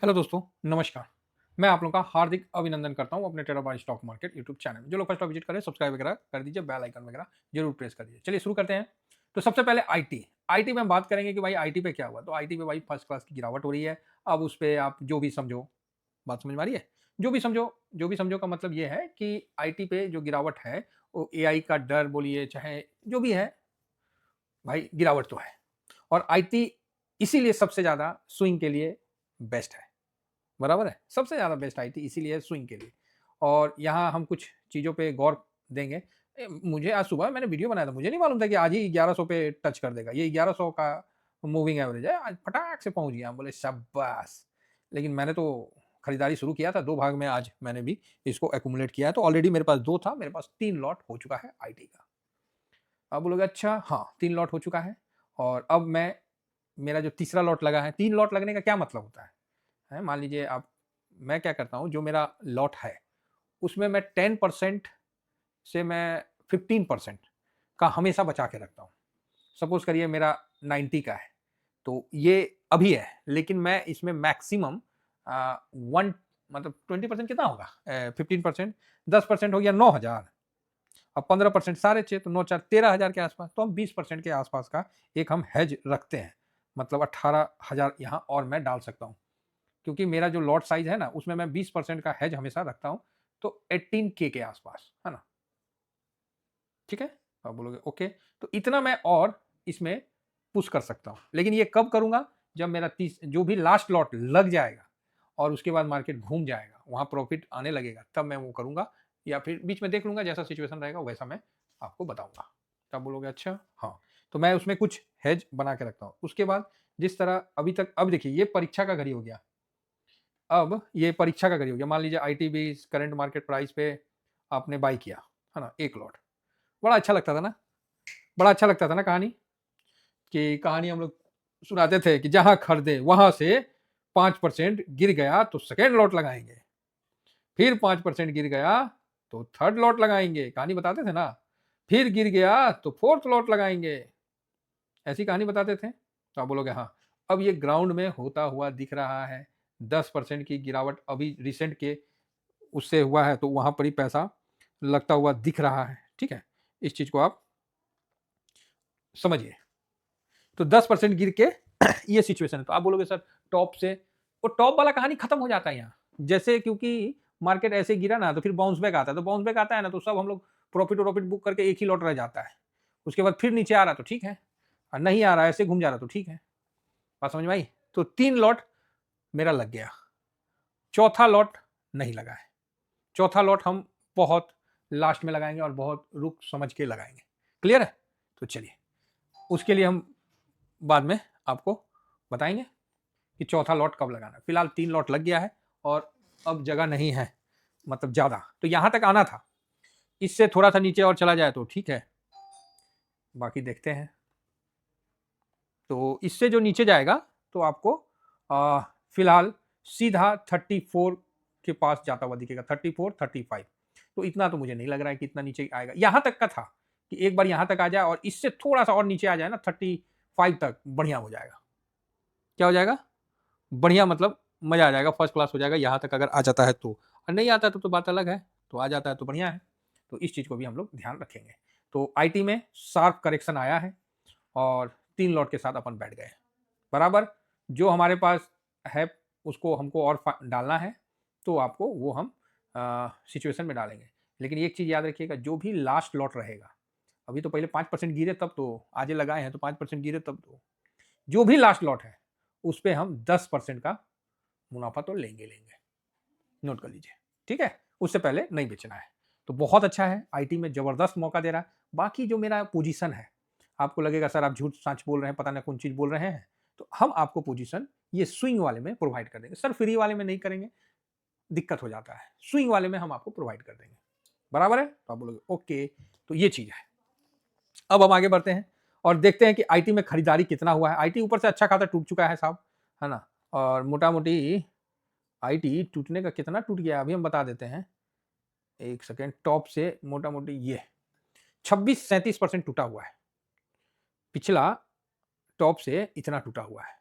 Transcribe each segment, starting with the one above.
Hello दोस्तों, नमस्कार। मैं आप लोगों का हार्दिक अभिनंदन करता हूं अपने terabyte stock market YouTube channel में। जो लोग फर्स्ट टाइम विजिट करें, सब्सक्राइब वगैरह कर दीजिए, बेल आइकन वगैरह जरूर प्रेस कर दीजिए। चलिए शुरू करते हैं। तो सबसे पहले आईटी। आईटी में हम बात करेंगे कि भाई आईटी पे क्या हुआ। तो आईटी पे भाई फर्स्ट क्लास की गिरावट हो रही है। अब उस पे आप जो भी समझो, बात समझ में आ रही है? जो भी समझो का मतलब ये है कि आईटी पे जो गिरावट है, वो एआई का डर बोलिए, चाहे जो भी है, भाई गिरावट तो है। और आईटी इसीलिए सबसे ज़्यादा स्विंग के लिए बेस्ट है। बराबर है? सबसे ज़्यादा बेस्ट आईटी इसीलिए स्विंग के लिए। और यहाँ हम कुछ चीज़ों पे गौर देंगे। मुझे आज सुबह मैंने वीडियो बनाया था, मुझे नहीं मालूम था कि आज ही 1100 पे टच कर देगा। ये 1100 का मूविंग एवरेज है, आज फटाक से पहुँच गया। हम बोले शाबाश! लेकिन मैंने तो खरीदारी शुरू किया था, 2 भाग में आज मैंने भी इसको एक्यूमुलेट किया है। तो ऑलरेडी मेरे पास 2 था, मेरे पास 3 लॉट हो चुका है आईटी का। अब बोलोगे अच्छा हाँ, 3 लॉट हो चुका है और अब मेरा जो तीसरा लॉट लगा है, 3 लॉट लगने का क्या मतलब होता है? हैं, मान लीजिए आप, मैं क्या करता हूँ, जो मेरा लॉट है उसमें मैं 10% से मैं 15% का हमेशा बचा के रखता हूँ। सपोज करिए मेरा 90 का है, तो ये अभी है, लेकिन मैं इसमें मैक्सिमम वन, मतलब 20% कितना होगा, 15%, 10% हो गया 9,000। अब 15% साढ़े छः, तो 9 4 13,000 के आसपास। तो हम 20% के आसपास का एक हम हैज रखते हैं। मतलब 18,000 यहाँ और मैं डाल सकता हूँ, क्योंकि मेरा जो लॉट साइज है ना, उसमें मैं 20% का हेज हमेशा रखता हूं। तो 18K के आसपास है ना। ठीक है, आप बोलोगे ओके, तो इतना मैं और इसमें पुश कर सकता हूं। लेकिन ये कब करूंगा? जब मेरा 30 जो भी लास्ट लॉट लग जाएगा और उसके बाद मार्केट घूम जाएगा, वहां प्रॉफिट आने लगेगा, तब मैं वो करूंगा। या फिर बीच में देख लूंगा, जैसा सिचुएशन रहेगा वैसा मैं आपको बताऊंगा। तब बोलोगे अच्छा हाँ। तो मैं उसमें कुछ हेज बना के रखता हूँ। उसके बाद जिस तरह अभी तक, अब देखिए ये परीक्षा का घड़ी हो गया। अब ये परीक्षा का करिए, मान लीजिए आईटीबी करंट मार्केट प्राइस पे आपने बाई किया, है ना, एक लॉट। बड़ा अच्छा लगता था ना, बड़ा अच्छा लगता था ना कहानी, कि कहानी हम लोग सुनाते थे कि जहां खरीदे वहां से 5% गिर गया तो सेकेंड लॉट लगाएंगे, फिर 5% गिर गया तो थर्ड लॉट लगाएंगे, कहानी बताते थे ना। फिर गिर गया तो फोर्थ लॉट लगाएंगे, ऐसी कहानी बताते थे। तो आप बोलोगे हाँ। अब ये ग्राउंड में होता हुआ दिख रहा है। 10% की गिरावट अभी रिसेंट के उससे हुआ है, तो वहां पर ही पैसा लगता हुआ दिख रहा है। ठीक है, इस चीज को आप समझिए। तो 10% गिर के ये सिचुएशन है। तो आप बोलोगे सर टॉप से, वो टॉप वाला कहानी खत्म हो जाता है यहाँ। जैसे क्योंकि मार्केट ऐसे गिरा ना, तो फिर बाउंस बैक आता है। तो बाउंस बैक आता है ना, तो सब हम लोग प्रॉफिट बुक करके एक ही लॉट रह जाता है। उसके बाद फिर नीचे आ रहा तो ठीक है, और नहीं आ रहा ऐसे घूम जा रहा तो ठीक है। बात समझ में आई? तो 3 लॉट मेरा लग गया, चौथा लॉट नहीं लगा है। चौथा लॉट हम बहुत लास्ट में लगाएंगे और बहुत रुक समझ के लगाएंगे। क्लियर है? तो चलिए, उसके लिए हम बाद में आपको बताएंगे कि चौथा लॉट कब लगाना है। फिलहाल 3 लॉट लग गया है और अब जगह नहीं है, मतलब ज्यादा। तो यहां तक आना था, इससे थोड़ा सा नीचे और चला जाए तो ठीक है, बाकी देखते हैं। तो इससे जो नीचे जाएगा तो आपको फिलहाल सीधा 34 के पास जाता हुआ दिखेगा, 34 35। तो इतना तो मुझे नहीं लग रहा है कि इतना नीचे आएगा। यहां तक का था कि एक बार यहां तक आ जाए और इससे थोड़ा सा और नीचे आ जाए ना, 35 तक, बढ़िया हो जाएगा। क्या हो जाएगा? बढ़िया, मतलब मजा आ जाएगा, फर्स्ट क्लास हो जाएगा। यहां तक अगर आ जाता है तो, और नहीं आता है तो बात अलग है। तो आ जाता है तो बढ़िया है। तो इस चीज को भी हम लोग ध्यान रखेंगे। तो आईटी में शार्प करेक्शन आया है और 3 लॉट के साथ अपन बैठ गए बराबर। जो हमारे पास है उसको हमको और डालना है, तो आपको वो हम सिचुएशन में डालेंगे। लेकिन एक चीज़ याद रखिएगा, जो भी लास्ट लॉट रहेगा, अभी तो पहले 5% गिरे तब तो आज लगाए हैं, तो 5% गिरे तब तो, जो भी लास्ट लॉट है उस पर हम 10% का मुनाफा तो लेंगे लेंगे। नोट कर लीजिए, ठीक है? उससे पहले नहीं बेचना है। तो बहुत अच्छा है, आईटी में जबरदस्त मौका दे रहा है। बाकी जो मेरा पोजीशन है, आपको लगेगा सर आप झूठ सच बोल रहे हैं, पता नहीं कौन चीज बोल रहे हैं। तो हम आपको पोजीशन ये स्विंग वाले में प्रोवाइड कर देंगे। सर फ्री वाले में नहीं करेंगे, दिक्कत हो जाता है। स्विंग वाले में हम आपको प्रोवाइड कर देंगे, बराबर है? तो आप बोलोगे ओके। तो ये चीज है। अब हम आगे बढ़ते हैं और देखते हैं कि आईटी में खरीदारी कितना हुआ है। आईटी ऊपर से अच्छा खासा टूट चुका है साहब, है ना। और मोटा मोटी आईटी टूटने का कितना टूट गया अभी हम बता देते हैं। एक सेकेंड, टॉप से मोटा मोटी ये 26-37% टूटा हुआ है। पिछला टॉप से इतना टूटा हुआ है,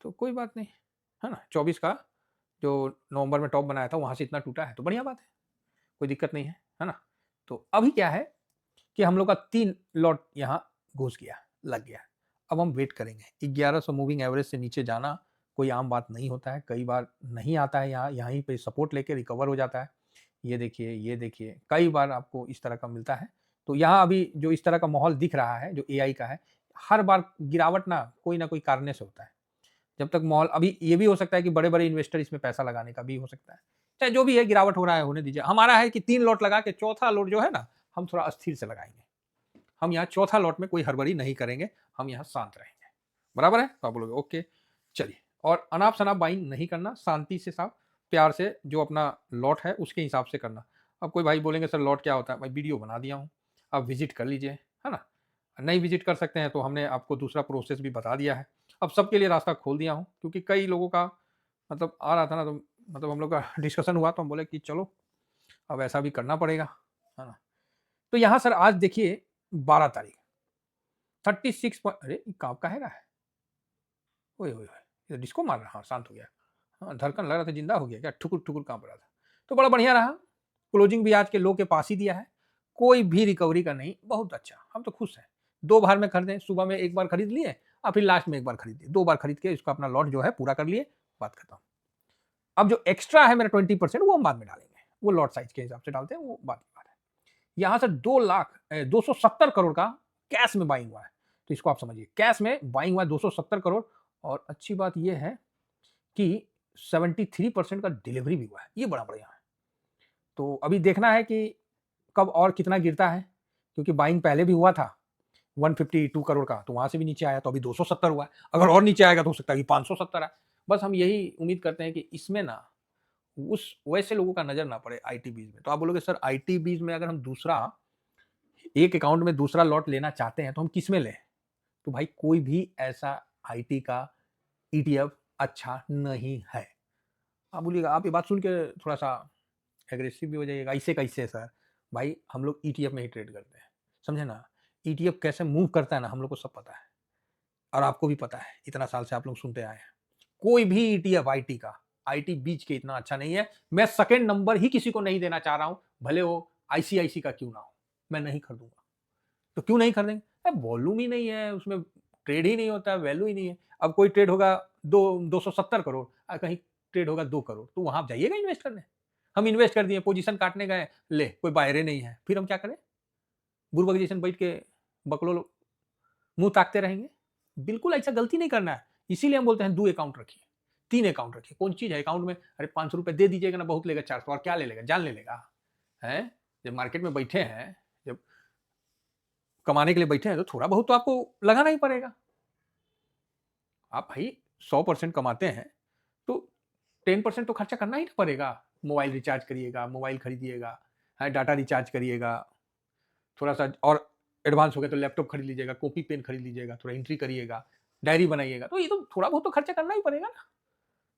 तो कोई बात नहीं, है ना। 24 का जो नवंबर में टॉप बनाया था वहाँ से इतना टूटा है तो बढ़िया बात है, कोई दिक्कत नहीं है ना? तो अभी क्या है कि हम लोग का 3 लॉट यहाँ घुस गया, लग गया। अब हम वेट करेंगे। 1100 मूविंग एवरेज से नीचे जाना कोई आम बात नहीं होता है, कई बार नहीं आता है यहाँ, यहीं पे सपोर्ट लेके रिकवर हो जाता है। ये देखिए, कई बार आपको इस तरह का मिलता है। तो यहाँ अभी जो इस तरह का माहौल दिख रहा है, जो एआई का है, हर बार गिरावट ना कोई कारण से होता है। जब तक माहौल अभी ये भी हो सकता है कि बड़े-बड़े इन्वेस्टर इसमें पैसा लगाने का भी हो सकता है। चाहे जो भी है गिरावट हो रहा है होने दीजिए। हमारा है कि 3 लॉट लगा के चौथा लॉट जो है ना, हम थोड़ा अस्थिर से लगाएँगे। हम यहाँ चौथा लॉट में कोई हड़बड़ी नहीं करेंगे, हम यहाँ शांत रहेंगे। बराबर है? तो आप बोलोगे ओके, चलिए। और अनाप-शनाप बाइंग नहीं करना, शांति से साहब, प्यार से जो अपना लॉट है उसके हिसाब से करना। अब कोई भाई बोलेंगे सर लॉट क्या होता है? भाई वीडियो बना दिया हूँ, आप विज़िट कर लीजिए, है ना? नहीं विज़िट कर सकते हैं तो हमने आपको दूसरा प्रोसेस भी बता दिया है। अब सबके लिए रास्ता खोल दिया हूँ क्योंकि कई लोगों का मतलब आ रहा था ना, तो मतलब हम लोग का डिस्कशन हुआ तो हम बोले कि चलो अब ऐसा भी करना पड़ेगा, है ना? तो यहाँ सर आज देखिए 12 तारीख 36 अरे! ये कब का है? ओए होए होए! ये तो डिस्को मार रहा है। हाँ, शांत हो गया। हाँ, धड़कन लग रहा था जिंदा हो गया क्या? ठुकुर-ठुकुर काँप रहा था। तो बड़ा बढ़िया रहा। क्लोजिंग भी आज के लो के पास ही दिया है। कोई भी रिकवरी का नहीं, बहुत अच्छा। हम तो खुश हैं। 2 बार में खरीदें, सुबह में 1 बार खरीद लिए और फिर लास्ट में 1 बार खरीद लिए। 2 बार खरीद के इसका अपना लॉट जो है पूरा कर लिए, बात खत्म। अब जो एक्स्ट्रा है मेरा 20% वो हम बाद में डालेंगे। वो लॉट साइज़ के हिसाब से डालते हैं, वो बाद की बात है। यहाँ से 270 करोड़ का कैश में बाइंग हुआ है। तो इसको आप समझिए, कैश में बाइंग हुआ है 270 करोड़ और अच्छी बात ये है कि 73% का डिलीवरी भी हुआ है। ये बड़ा बढ़िया है। तो अभी देखना है कि कब और कितना गिरता है, क्योंकि बाइंग पहले भी हुआ था 152 करोड़ का, तो वहाँ से भी नीचे आया तो अभी 270 हुआ है। अगर और नीचे आएगा तो हो सकता है कि 570 आए। बस हम यही उम्मीद करते हैं कि इसमें ना उस वैसे लोगों का नज़र ना पड़े आईटी बीज में। तो आप बोलोगे सर आईटी बीज में अगर हम दूसरा एक अकाउंट में दूसरा लॉट लेना चाहते हैं तो हम किसमें लें? तो भाई कोई भी ऐसा आईटी का ईटीएफ अच्छा नहीं है। आप बोलिएगा, आप ये बात सुन के थोड़ा-सा एग्रेसिव भी हो जाइएगा, ऐसे कैसे सर? भाई हम लोग ईटीएफ में ही ट्रेड करते हैं, समझे ना? ईटीएफ कैसे मूव करता है ना, हम लोग को सब पता है और आपको भी पता है, इतना साल से आप लोग सुनते आए हैं। कोई भी ईटीएफ आईटी का, आईटी बीच के इतना अच्छा नहीं है। मैं सेकंड नंबर ही किसी को नहीं देना चाह रहा हूँ, भले वो आईसीआईसी का क्यों ना हो, मैं नहीं खरीदूँगा। तो क्यों नहीं खरीदेंगे? वॉल्यूम ही नहीं है, उसमें ट्रेड ही नहीं होता है, वैल्यू ही नहीं है। अब कोई ट्रेड होगा 270 करोड़ कहीं ट्रेड होगा 2 करोड़, तो वहाँ आप जाइएगा इन्वेस्ट करने। हम इन्वेस्ट कर दिए, पोजीशन काटने गए, ले कोई बायरे नहीं है, फिर हम क्या करें? बुड़बक जैसन बैठ के बकलोल मुँह ताकते रहेंगे? बिल्कुल ऐसा गलती नहीं करना है। इसीलिए हम बोलते हैं 2 अकाउंट रखिए, 3 अकाउंट रखिए। कौन चीज़ है अकाउंट में? अरे ₹500 दे दीजिएगा ना, बहुत लेगा 400 और क्या ले लेगा? जान ले लेगा, हैं? जब मार्केट में बैठे हैं, जब कमाने के लिए बैठे हैं तो थोड़ा बहुत तो आपको लगाना ही पड़ेगा। आप भाई 100% कमाते हैं तो 10% तो खर्चा करना ही ना पड़ेगा। मोबाइल रिचार्ज करिएगा, मोबाइल खरीदिएगा, हैं, डाटा रिचार्ज करिएगा, थोड़ा-सा और एडवांस हो गया तो लैपटॉप खरीद लीजिएगा, कॉपी पेन खरीद लीजिएगा, थोड़ा एंट्री करिएगा, डायरी बनाइएगा। तो ये तो थोड़ा बहुत तो खर्चा करना ही पड़ेगा ना।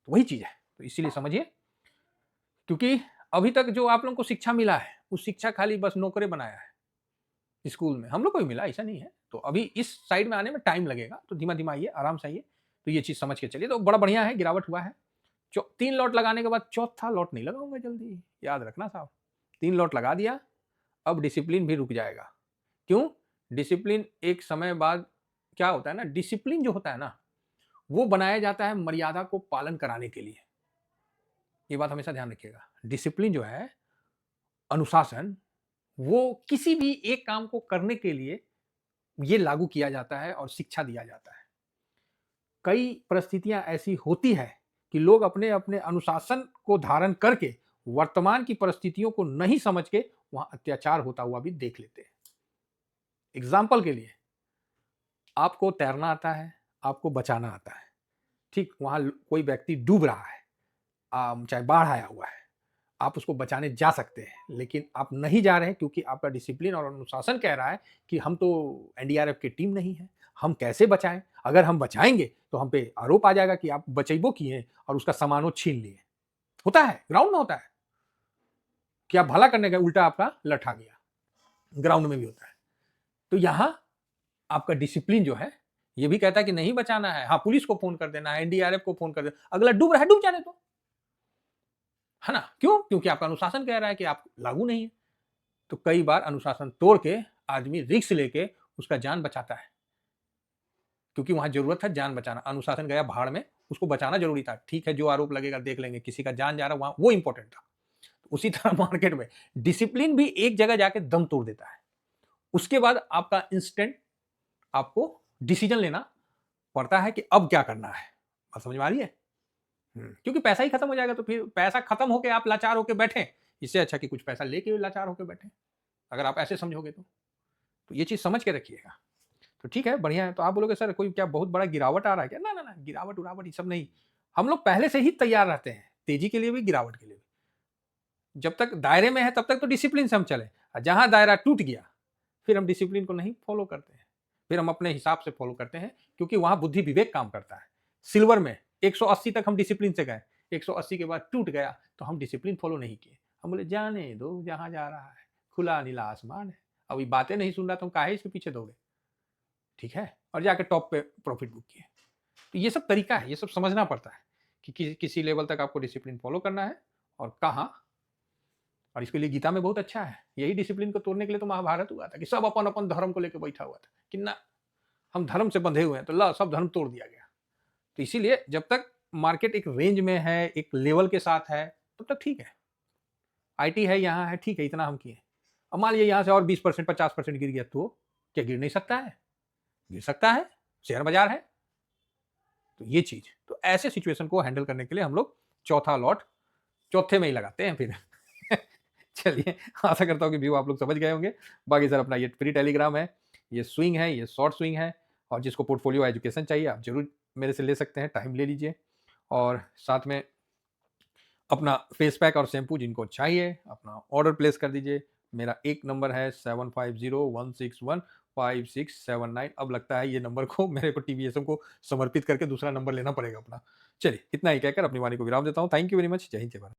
तो वही चीज़ है। तो इसीलिए समझिए, क्योंकि अभी तक जो आप लोगों को शिक्षा मिला है, वो शिक्षा खाली बस नौकरे बनाया है। स्कूल में, हम लोग को भी मिला, ऐसा नहीं है। तो अभी इस साइड में आने में टाइम लगेगा, तो धीमा-धीमा आइए, आराम से आइए। तो ये चीज़ समझ के चलिए, तो बड़ा बढ़िया है, गिरावट हुआ है। 3 लॉट लगाने के बाद चौथा लॉट नहीं लगाऊँगा जल्दी, याद रखना साहब। 3 लॉट लगा दिया, अब डिसिप्लिन भी रुक जाएगा। क्यों? डिसिप्लिन एक समय बाद क्या होता है ना, डिसिप्लिन जो होता है ना, वो बनाया जाता है मर्यादा को पालन कराने के लिए। ये बात हमेशा ध्यान रखिएगा। डिसिप्लिन जो है, अनुशासन, वो किसी भी एक काम को करने के लिए ये लागू किया जाता है और शिक्षा दिया जाता है। कई परिस्थितियां ऐसी होती है कि लोग अपने अपने अनुशासन को धारण करके वर्तमान की परिस्थितियों को नहीं समझ के वहां अत्याचार होता हुआ भी देख लेते हैं। एग्जाम्पल के लिए, आपको तैरना आता है, आपको बचाना आता है, ठीक, वहां कोई व्यक्ति डूब रहा है, चाहे बाढ़ आया हुआ है, आप उसको बचाने जा सकते हैं, लेकिन आप नहीं जा रहे हैं क्योंकि आपका डिसिप्लिन और अनुशासन कह रहा है कि हम तो एनडीआरएफ की टीम नहीं है, हम कैसे बचाएं? अगर हम बचाएंगे तो हम पे आरोप आ जाएगा कि आप बचैबो किए और उसका सामानो छीन लिए। होता है, ग्राउंड में होता है कि आप भला करने गए, उल्टा आपका लठा गया। ग्राउंड में भी होता है। तो यहां आपका डिसिप्लिन जो है, ये भी कहता है कि नहीं बचाना है, हाँ पुलिस को फोन कर देना है, एनडीआरएफ को फोन कर देना, अगला डूब रहा है, डूब जाने दो। है ना? क्यों? क्योंकि आपका अनुशासन कह रहा है कि आप लागू नहीं है। तो कई बार अनुशासन तोड़ के आदमी रिस्क लेके उसका जान बचाता है, क्योंकि वहाँ ज़रूरत था जान बचाना। अनुशासन गया भाड़ में, उसको बचाना ज़रूरी था। ठीक है, जो आरोप लगेगा देख लेंगे, किसी का जान जा रहा है वहाँ वो इम्पोर्टेंट था। उसी तरह मार्केट में डिसिप्लिन भी एक जगह जाके दम तोड़ देता है। उसके बाद आपका इंस्टेंट आपको डिसीजन लेना पड़ता है कि अब क्या करना है। बात समझ में आ रही है? क्योंकि पैसा ही खत्म हो जाएगा, तो फिर पैसा खत्म होके आप लाचार होके बैठे, इससे अच्छा कि कुछ पैसा लेके लाचार होके बैठे, अगर आप ऐसे समझोगे तो ये चीज़ समझ के रखिएगा। तो ठीक है, बढ़िया है। तो आप बोलोगे सर कोई क्या बहुत बड़ा गिरावट आ रहा है क्या? ना, ना, ना, गिरावट-विरावट ये सब नहीं। हम लोग पहले से ही तैयार रहते हैं, तेज़ी के लिए भी, गिरावट के लिए भी। जब तक दायरे में है तब तक तो डिसिप्लिन से हम चले, और जहाँ दायरा टूट गया, फिर हम डिसिप्लिन को नहीं फॉलो करते हैं। फिर हम अपने हिसाब से फॉलो करते हैं, क्योंकि वहाँ बुद्धि विवेक काम करता है। सिल्वर में 180 तक हम डिसिप्लिन से गए, 180 के बाद टूट गया, तो हम डिसिप्लिन फॉलो नहीं किए। हम बोले जाने दो जहाँ जा रहा है, खुला नीला आसमान है। अब ये बातें नहीं सुन रहा तो हम काहे इसके पीछे दौड़े? ठीक है? और जाके टॉप पे प्रॉफिट बुक किए। तो ये सब तरीका है, ये सब समझना पड़ता है कि किसी लेवल तक आपको डिसिप्लिन फॉलो करना है और कहाँ। और इसके लिए गीता में बहुत अच्छा है। यही डिसिप्लिन को तोड़ने के लिए तो महाभारत हुआ था कि सब अपन-अपन धर्म को लेके बैठा हुआ था कि ना, हम धर्म से बंधे हुए हैं, तो ला सब धर्म तोड़ दिया गया। तो इसीलिए जब तक मार्केट एक रेंज में है, एक लेवल के साथ है, तब तक ठीक है। आईटी है, यहाँ है, ठीक है, इतना हम किए। अब मान लीजिए यहाँ से और 20% 50% गिर गया तो क्या गिर नहीं सकता है? गिर सकता है, शेयर बाज़ार है। तो ये चीज़, तो ऐसे सिचुएशन को हैंडल करने के लिए हम लोग चौथा लॉट चौथे में ही लगाते हैं फिर। चलिए, आशा करता हूँ कि व्यू आप लोग समझ गए होंगे। बाकी सर अपना ये फ्री टेलीग्राम है, ये स्विंग है, ये शॉर्ट स्विंग है, और जिसको पोर्टफोलियो एजुकेशन चाहिए आप ज़रूर मेरे से ले सकते हैं, टाइम ले लीजिए। और साथ में अपना फेस पैक और शैम्पू जिनको चाहिए अपना ऑर्डर प्लेस कर दीजिए। मेरा एक नंबर है 7501615679। अब लगता है ये नंबर को मेरे को टीवीएसएम को समर्पित करके दूसरा नंबर लेना पड़ेगा अपना। चलिए, इतना ही कहकर अपनी वाणी को विराम देता हूँ। Thank you very much. जय हिंद, जय भारत।